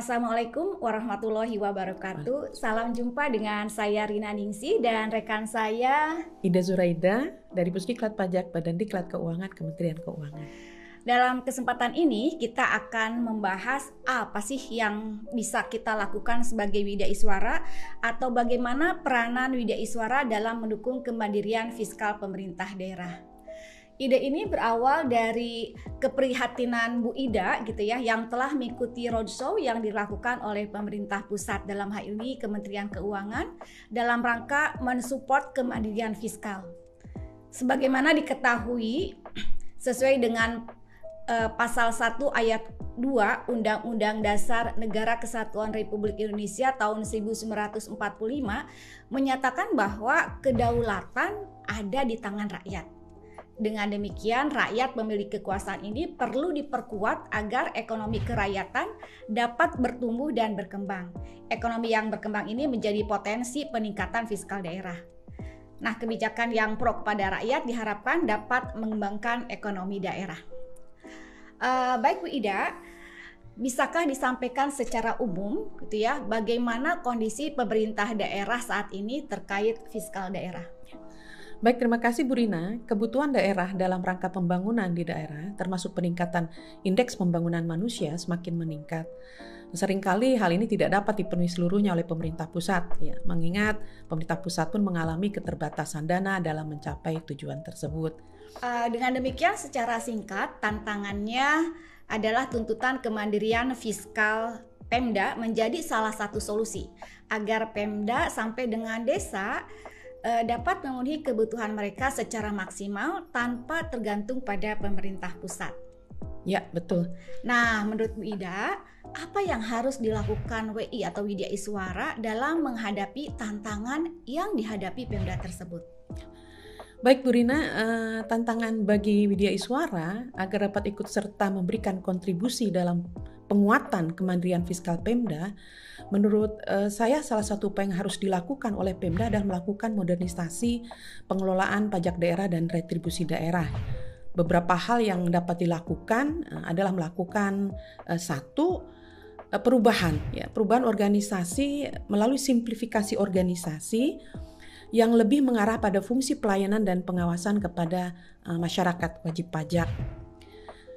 Assalamualaikum warahmatullahi wabarakatuh. Salam jumpa dengan saya Rina Ningsi dan rekan saya Ida Zuraida dari Pusdiklat Pajak Badan Diklat Keuangan Kementerian Keuangan. Dalam kesempatan ini kita akan membahas apa sih yang bisa kita lakukan sebagai Widaiswara atau bagaimana peranan Widaiswara dalam mendukung kemandirian fiskal pemerintah daerah. Ide ini berawal dari keprihatinan Bu Ida gitu ya, yang telah mengikuti roadshow yang dilakukan oleh pemerintah pusat, dalam hal ini Kementerian Keuangan, dalam rangka mensupport kemandirian fiskal. Sebagaimana diketahui, sesuai dengan pasal 1 ayat 2 Undang-Undang Dasar Negara Kesatuan Republik Indonesia tahun 1945 menyatakan bahwa kedaulatan ada di tangan rakyat. Dengan demikian, rakyat memiliki kekuasaan ini perlu diperkuat agar ekonomi kerakyatan dapat bertumbuh dan berkembang. Ekonomi yang berkembang ini menjadi potensi peningkatan fiskal daerah. Nah, kebijakan yang pro kepada rakyat diharapkan dapat mengembangkan ekonomi daerah. Baik Bu Ida, bisakah disampaikan secara umum gitu ya, bagaimana kondisi pemerintah daerah saat ini terkait fiskal daerah? Baik, terima kasih Bu Rina. Kebutuhan daerah dalam rangka pembangunan di daerah, termasuk peningkatan indeks pembangunan manusia semakin meningkat. Seringkali hal ini tidak dapat dipenuhi seluruhnya oleh pemerintah pusat, ya, mengingat pemerintah pusat pun mengalami keterbatasan dana dalam mencapai tujuan tersebut. Dengan demikian, secara singkat, tantangannya adalah tuntutan kemandirian fiskal Pemda menjadi salah satu solusi agar Pemda sampai dengan desa dapat memenuhi kebutuhan mereka secara maksimal tanpa tergantung pada pemerintah pusat. Ya, betul. Nah, menurut Bu Ida, apa yang harus dilakukan WI atau Widaiswara dalam menghadapi tantangan yang dihadapi Pemda tersebut? Baik Bu Rina, tantangan bagi Widaiswara agar dapat ikut serta memberikan kontribusi dalam penguatan kemandirian fiskal Pemda, menurut saya salah satu upaya yang harus dilakukan oleh Pemda adalah melakukan modernisasi pengelolaan pajak daerah dan retribusi daerah. Beberapa hal yang dapat dilakukan adalah melakukan perubahan organisasi melalui simplifikasi organisasi yang lebih mengarah pada fungsi pelayanan dan pengawasan kepada masyarakat wajib pajak.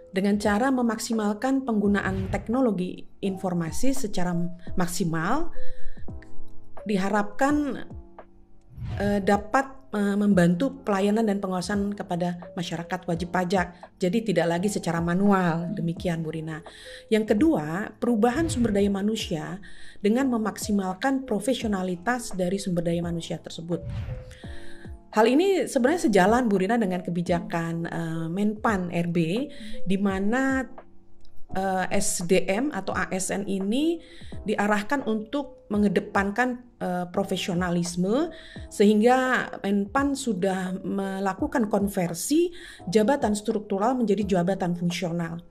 Dengan cara memaksimalkan penggunaan teknologi informasi secara maksimal, diharapkan dapat membantu pelayanan dan pengawasan kepada masyarakat wajib pajak. Jadi tidak lagi secara manual, demikian Bu Rina. Yang kedua, perubahan sumber daya manusia dengan memaksimalkan profesionalitas dari sumber daya manusia tersebut. Hal ini sebenarnya sejalan Bu Rina dengan kebijakan Menpan RB, di mana SDM atau ASN ini diarahkan untuk mengedepankan profesionalisme, sehingga Menpan sudah melakukan konversi jabatan struktural menjadi jabatan fungsional.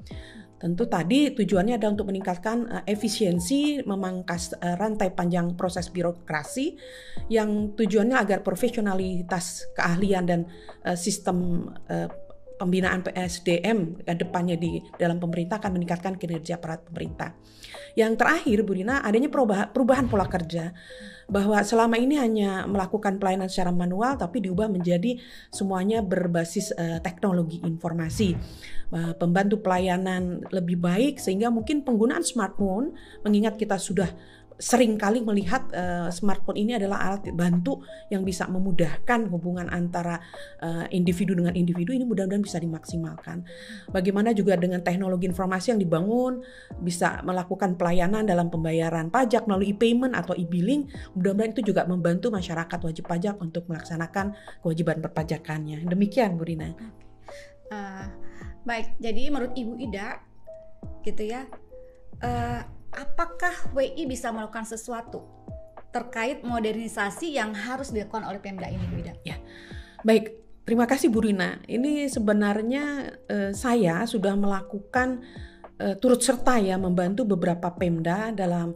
Tentu tadi tujuannya adalah untuk meningkatkan efisiensi, memangkas rantai panjang proses birokrasi yang tujuannya agar profesionalitas, keahlian dan sistem pembinaan PSDM ke depannya di dalam pemerintah akan meningkatkan kinerja aparat pemerintah. Yang terakhir Bu Rina, adanya perubahan pola kerja, bahwa selama ini hanya melakukan pelayanan secara manual tapi diubah menjadi semuanya berbasis teknologi informasi, pembantu pelayanan lebih baik, sehingga mungkin penggunaan smartphone, mengingat kita sudah sering kali melihat smartphone ini adalah alat bantu yang bisa memudahkan hubungan antara individu dengan individu, ini mudah-mudahan bisa dimaksimalkan. Bagaimana juga dengan teknologi informasi yang dibangun, bisa melakukan pelayanan dalam pembayaran pajak melalui e-payment atau e-billing, mudah-mudahan itu juga membantu masyarakat wajib pajak untuk melaksanakan kewajiban perpajakannya. Demikian Bu Rina. Baik, jadi menurut Ibu Ida gitu ya, apakah WI bisa melakukan sesuatu terkait modernisasi yang harus dilakukan oleh Pemda ini, Bu Ida? Ya, baik. Terima kasih Bu Rina. Ini sebenarnya saya sudah melakukan turut serta ya membantu beberapa Pemda dalam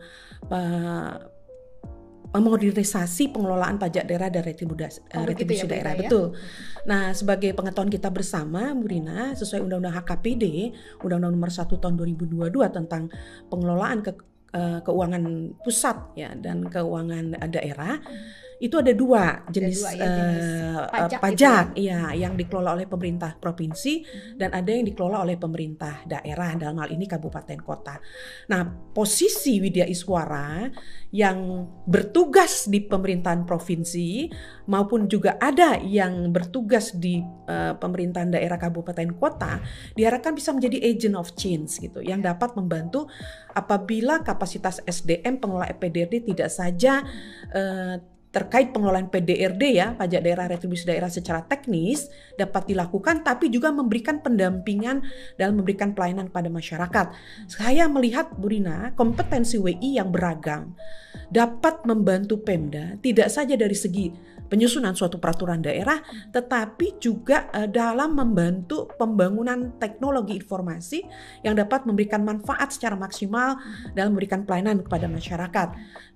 memodernisasi pengelolaan pajak daerah dan retribusi daerah. Ya? Betul. Nah, sebagai pengetahuan kita bersama, Bu Rina, sesuai Undang-Undang HKPD, Undang-Undang Nomor 1 Tahun 2022 tentang pengelolaan keuangan pusat ya dan keuangan daerah. Itu ada dua jenis, pajak gitu ya, yang dikelola oleh pemerintah provinsi dan ada yang dikelola oleh pemerintah daerah, dalam hal ini kabupaten kota. Nah, posisi Widya Iswara yang bertugas di pemerintahan provinsi maupun juga ada yang bertugas di pemerintahan daerah kabupaten kota diharapkan bisa menjadi agent of change gitu, yang dapat membantu apabila kapasitas SDM pengelola PDRD tidak saja terkait pengelolaan PDRD ya, pajak daerah retribusi daerah secara teknis dapat dilakukan, tapi juga memberikan pendampingan dalam memberikan pelayanan kepada masyarakat. Saya melihat Bu Rina, kompetensi WI yang beragam dapat membantu Pemda tidak saja dari segi penyusunan suatu peraturan daerah, tetapi juga dalam membantu pembangunan teknologi informasi yang dapat memberikan manfaat secara maksimal dalam memberikan pelayanan kepada masyarakat.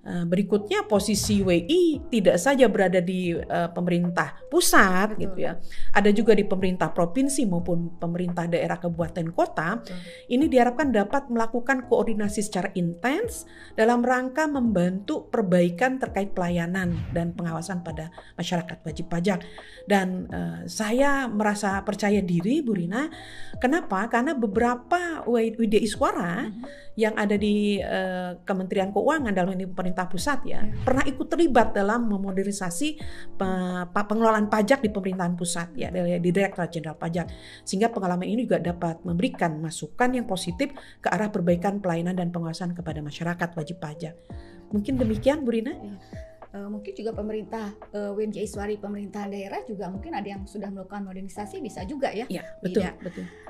Berikutnya, posisi WI tidak saja berada di pemerintah pusat. Betul. Gitu ya. Ada juga di pemerintah provinsi maupun pemerintah daerah kabupaten kota. Betul. Ini diharapkan dapat melakukan koordinasi secara intens dalam rangka membantu perbaikan terkait pelayanan dan pengawasan pada masyarakat wajib pajak. Dan saya merasa percaya diri, Bu Rina. Kenapa? Karena beberapa Widya Iswara yang ada di Kementerian Keuangan dalam ini pemerintah pusat ya, pernah ikut terlibat dalam memodernisasi pengelolaan pajak di pemerintahan pusat ya, di Direktorat Jenderal Pajak, sehingga pengalaman ini juga dapat memberikan masukan yang positif ke arah perbaikan pelayanan dan pengawasan kepada masyarakat wajib pajak. Mungkin demikian, Bu Rina. Mungkin juga pemerintah Widya Iswari pemerintahan daerah juga mungkin ada yang sudah melakukan modernisasi, bisa juga ya. Iya, betul.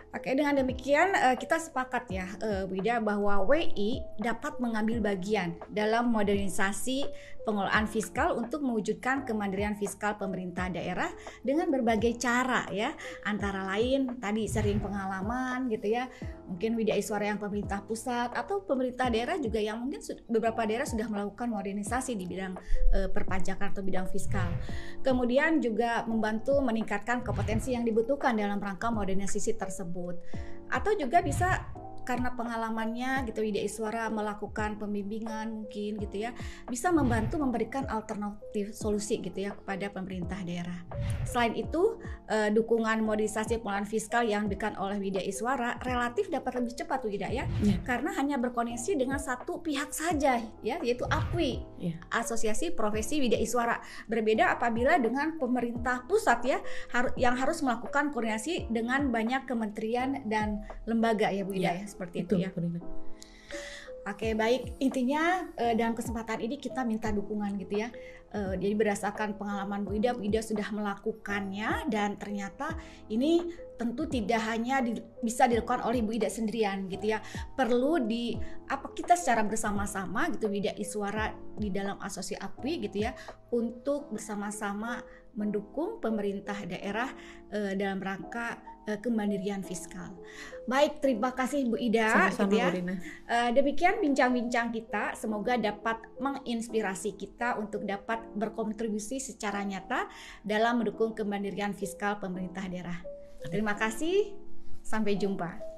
Oke, dengan demikian kita sepakat ya, Wida, bahwa WI dapat mengambil bagian dalam modernisasi pengelolaan fiskal untuk mewujudkan kemandirian fiskal pemerintah daerah dengan berbagai cara ya, antara lain tadi sering pengalaman gitu ya, mungkin Widya Iswara yang pemerintah pusat atau pemerintah daerah juga yang mungkin beberapa daerah sudah melakukan modernisasi di bidang perpajakan atau bidang fiskal. Kemudian juga membantu meningkatkan kompetensi yang dibutuhkan dalam rangka modernisasi tersebut. Atau juga bisa karena pengalamannya gitu Widya Iswara melakukan pembimbingan mungkin gitu ya, bisa membantu memberikan alternatif solusi gitu ya kepada pemerintah daerah. Selain itu, dukungan modernisasi pengelolaan fiskal yang diberikan oleh Widya Iswara relatif dapat lebih cepat Widya ya, karena hanya berkoneksi dengan satu pihak saja ya, yaitu APWI, Asosiasi Profesi Widya Iswara. Berbeda apabila dengan pemerintah pusat ya, yang harus melakukan koordinasi dengan banyak kementerian dan lembaga ya Bu Ida ya. Seperti itu ya. Oke, baik. Intinya dalam kesempatan ini kita minta dukungan gitu ya. Jadi berdasarkan pengalaman Bu Ida sudah melakukannya dan ternyata ini tentu tidak hanya bisa dilakukan oleh Bu Ida sendirian gitu ya. Perlu kita secara bersama-sama gitu Widya Iswara di dalam asosiasi APWI gitu ya, untuk bersama-sama mendukung pemerintah daerah dalam rangka kemandirian fiskal. Baik, terima kasih Bu Ida. Sama-sama, gitu ya. Bu Rina. Demikian bincang-bincang kita, semoga dapat menginspirasi kita untuk dapat berkontribusi secara nyata dalam mendukung kemandirian fiskal pemerintah daerah. Terima kasih, sampai jumpa.